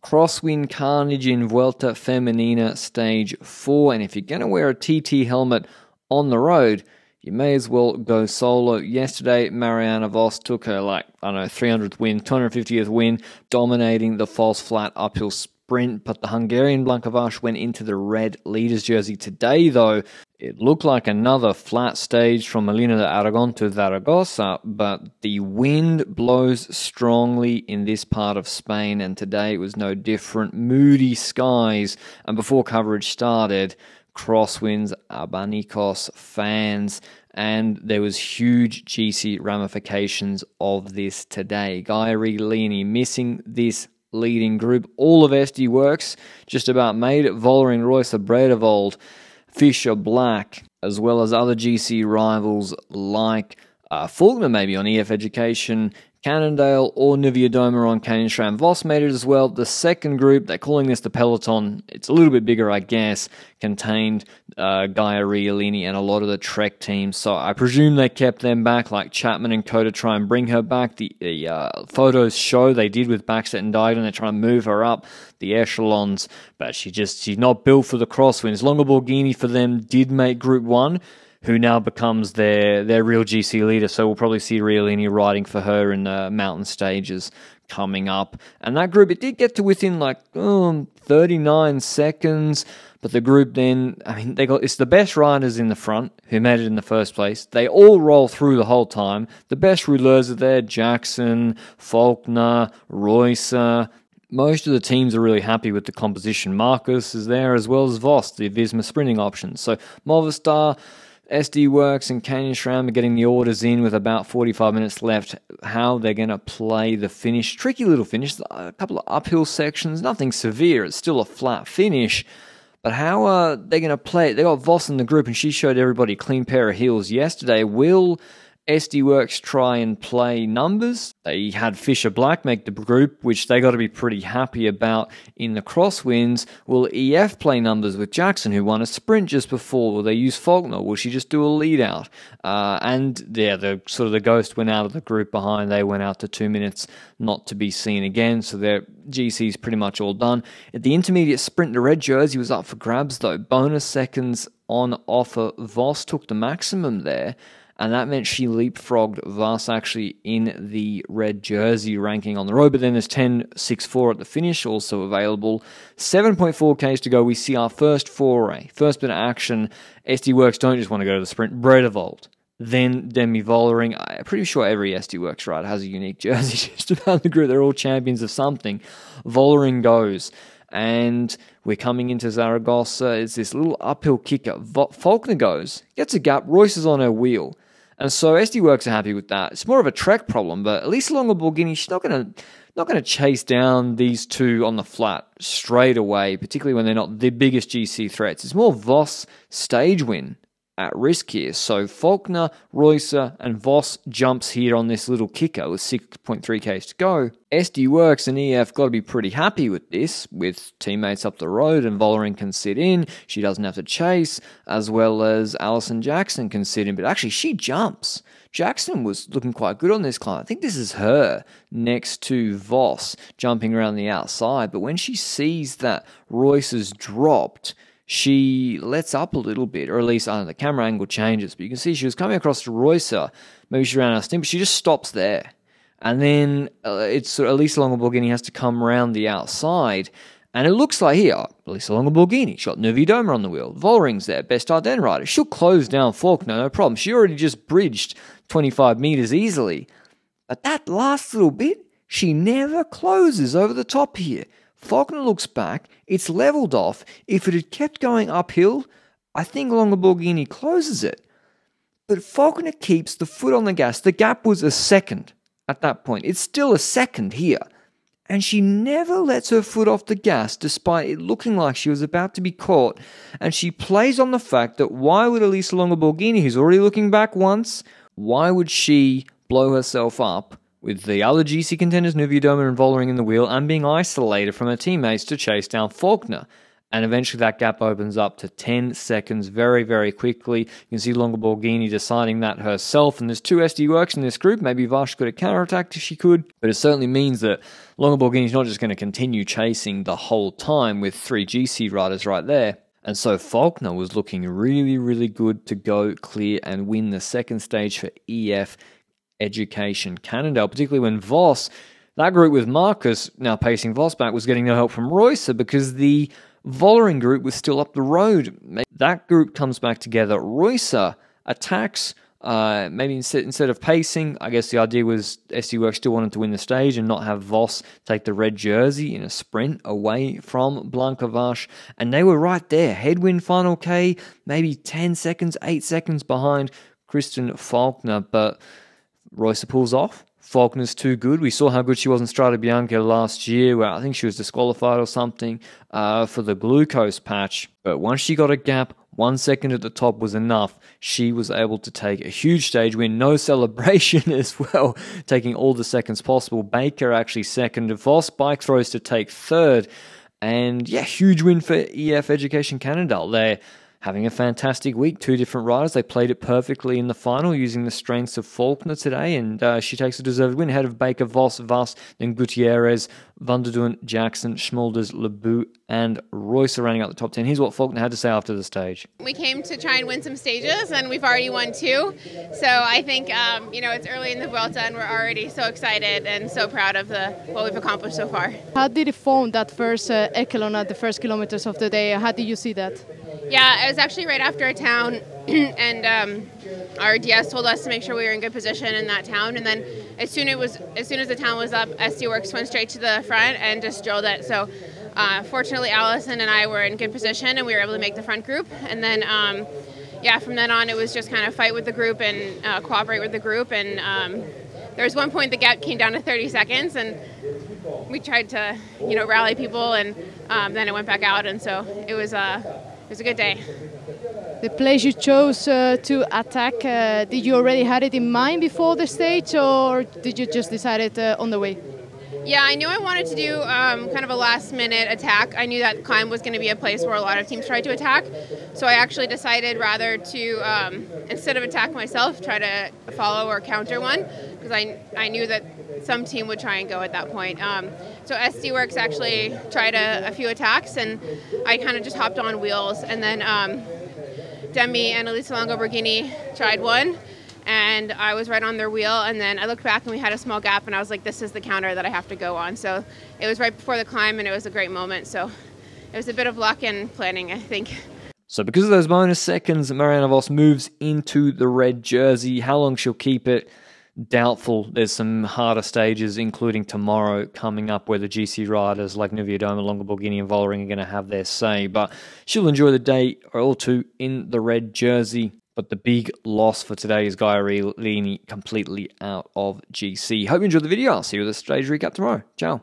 crosswind carnage in Vuelta Femenina Stage 4, and if you're going to wear a TT helmet on the road, you may as well go solo. Yesterday, Marianne Vos took her, 300th win, 250th win, dominating the false flat uphill sprint, but the Hungarian Blankavash went into the red leader's jersey. Today, though, it looked like another flat stage from Molina de Aragon to Zaragoza, but the wind blows strongly in this part of Spain, and today it was no different. Moody skies, and before coverage started, crosswinds, abanicos, fans, and there was huge GC ramifications of this today. Gaia Rigolini missing this leading group. All of SD Works just about made it. Vollering, Royce, Bredevold, Fisher Black, as well as other GC rivals like Faulkner maybe on EF Education, Cannondale or Nuviadoma on Canyon Vos made it as well. The second group, they're calling this the Peloton, it's a little bit bigger I guess, contained Gaia Rigolini and a lot of the Trek teams, so I presume they kept them back, like Chapman and Co, to try and bring her back. The photos show they did with Backstedt and Digan, they're trying to move her up the echelons, but she's not built for the crosswinds. Longo Borghini for them did make Group 1, who now becomes their real GC leader, so we'll probably see Riolini riding for her in the mountain stages coming up. And that group, it did get to within 39 seconds, but the group then, it's the best riders in the front who made it in the first place. They all roll through the whole time. The best rouleurs are there, Jackson, Faulkner, Royce. Most of the teams are really happy with the composition. Marcus is there, as well as Vos, the Visma sprinting options. So Movistar, SD Works and Canyon SRAM are getting the orders in with about 45 minutes left. How they're going to play the finish. Tricky little finish. A couple of uphill sections. Nothing severe. It's still a flat finish. But how are they going to play it? They got Vos in the group and she showed everybody a clean pair of heels yesterday. Will SD Works try and play numbers? They had Fisher Black make the group, which they got to be pretty happy about in the crosswinds. Will EF play numbers with Jackson, who won a sprint just before? Will they use Faulkner? Will she just do a lead out? The ghost went out of the group behind. They went out to 2 minutes, not to be seen again. So their GC's pretty much all done. At the intermediate sprint, the red jersey was up for grabs though. Bonus seconds on offer. Vos took the maximum there, and that meant she leapfrogged Vos actually in the red jersey ranking on the road. But then there's 10.64 at the finish, also available. 7.4 Ks to go. We see our first foray. First bit of action. SD Works don't just want to go to the sprint. Bredevold. Then Demi Vollering. I'm pretty sure every SD Works rider has a unique jersey just about the group. They're all champions of something. Vollering goes. And we're coming into Zaragoza. It's this little uphill kicker. Faulkner goes. Gets a gap. Royce is on her wheel. And so SD Works are happy with that. It's more of a Trek problem, but at least along with Borghini, she's not going to chase down these two on the flat straight away, particularly when they're not the biggest GC threats. It's more Vos stage win at risk here. So Faulkner, Royce, and Vos jumps here on this little kicker with 6.3 Ks to go. SD Works and EF got to be pretty happy with this, with teammates up the road, and Vollering can sit in. She doesn't have to chase, as well as Alison Jackson can sit in, but actually she jumps. Jackson was looking quite good on this climb. I think this is her next to Vos jumping around the outside, but when she sees that Royce has dropped, she lets up a little bit, or at least, the camera angle changes, but you can see she was coming across to Royce. Maybe she ran out of steam, but she just stops there. And then it's at least Longo Borghini has to come around the outside, and it looks like here, at least Longo Borghini, she's got Nuviadoma on the wheel, Vollering's there, best Ardennes rider. She'll close down Faulkner, no problem. She already just bridged 25 meters easily. But that last little bit, she never closes over the top here. Faulkner looks back, it's leveled off. If it had kept going uphill, I think Longo Borghini closes it. But Faulkner keeps the foot on the gas. The gap was a second at that point. It's still a second here. And she never lets her foot off the gas despite it looking like she was about to be caught. And she plays on the fact that why would Elisa Longo Borghini, who's already looking back once, why would she blow herself up with the other GC contenders, Nuviadoma and Vollering in the wheel, and being isolated from her teammates to chase down Faulkner? And eventually that gap opens up to 10 seconds very, very quickly. You can see Longoborghini deciding that herself. And there's two SD Works in this group. Maybe Vash could have counterattacked if she could. But it certainly means that Longoborghini's not just going to continue chasing the whole time with 3 GC riders right there. And so Faulkner was looking really, really good to go clear and win the second stage for EF Education Cannondale, particularly when Vos, that group with Marcus now pacing Vos back, was getting no help from Reusser because the Vollering group was still up the road. That group comes back together. Reusser attacks. Maybe instead of pacing, I guess the idea was SD Works still wanted to win the stage and not have Vos take the red jersey in a sprint away from Blanka Vash. And they were right there. Headwind final K, maybe 10 seconds, 8 seconds behind Kristen Faulkner. But Reusser pulls off. Faulkner's too good. We saw how good she was in Strade Bianche last year, where I think she was disqualified or something for the glucose patch. But once she got a gap, 1 second at the top was enough. She was able to take a huge stage win, no celebration as well, taking all the seconds possible. Baker actually second. Vos bike throws to take third. And yeah, huge win for EF Education Cannondale. They're having a fantastic week. 2 different riders. They played it perfectly in the final using the strengths of Faulkner today, and she takes a deserved win ahead of Baker, Vos, Vas, then Gutierrez, Van der Duen, Jackson, Schmulders, Lebu, and Reusser rounding out the top 10. Here's what Faulkner had to say after the stage. We came to try and win some stages, and we've already won 2. So I think, it's early in the Vuelta, and we're already so excited and so proud of what we've accomplished so far. How did it form that first echelon at the first kilometers of the day? How did you see that? Yeah, it was actually right after a town, and our DS told us to make sure we were in good position in that town. And then as soon as the town was up, SD Works went straight to the front and just drilled it. So fortunately, Allison and I were in good position, and we were able to make the front group. And then, from then on, it was just kind of fight with the group and cooperate with the group. And there was one point the gap came down to 30 seconds, and we tried to, rally people, and then it went back out. And so it was a good day. The place you chose to attack, did you already had it in mind before the stage, or did you just decide it on the way? Yeah, I knew I wanted to do kind of a last-minute attack. I knew that climb was going to be a place where a lot of teams tried to attack. So I actually decided rather to, instead of attack myself, try to follow or counter one, because I knew that some team would try and go at that point. So SD Works actually tried a few attacks, and I kind of just hopped on wheels. And then Demi and Elisa Longoborghini tried one, and I was right on their wheel. And then I looked back, and we had a small gap, and I was like, this is the counter that I have to go on. So it was right before the climb, and it was a great moment. So it was a bit of luck and planning, I think. So because of those bonus seconds, Marianne Vos moves into the red jersey. How long she'll keep it? Doubtful. There's some harder stages, including tomorrow coming up, where the GC riders like Nuviadoma, Longoborghini and Vollering are going to have their say. But she'll enjoy the day or 2 in the red jersey. But the big loss for today is Gaia Lini completely out of GC. Hope you enjoyed the video. I'll see you with the stage recap tomorrow. Ciao.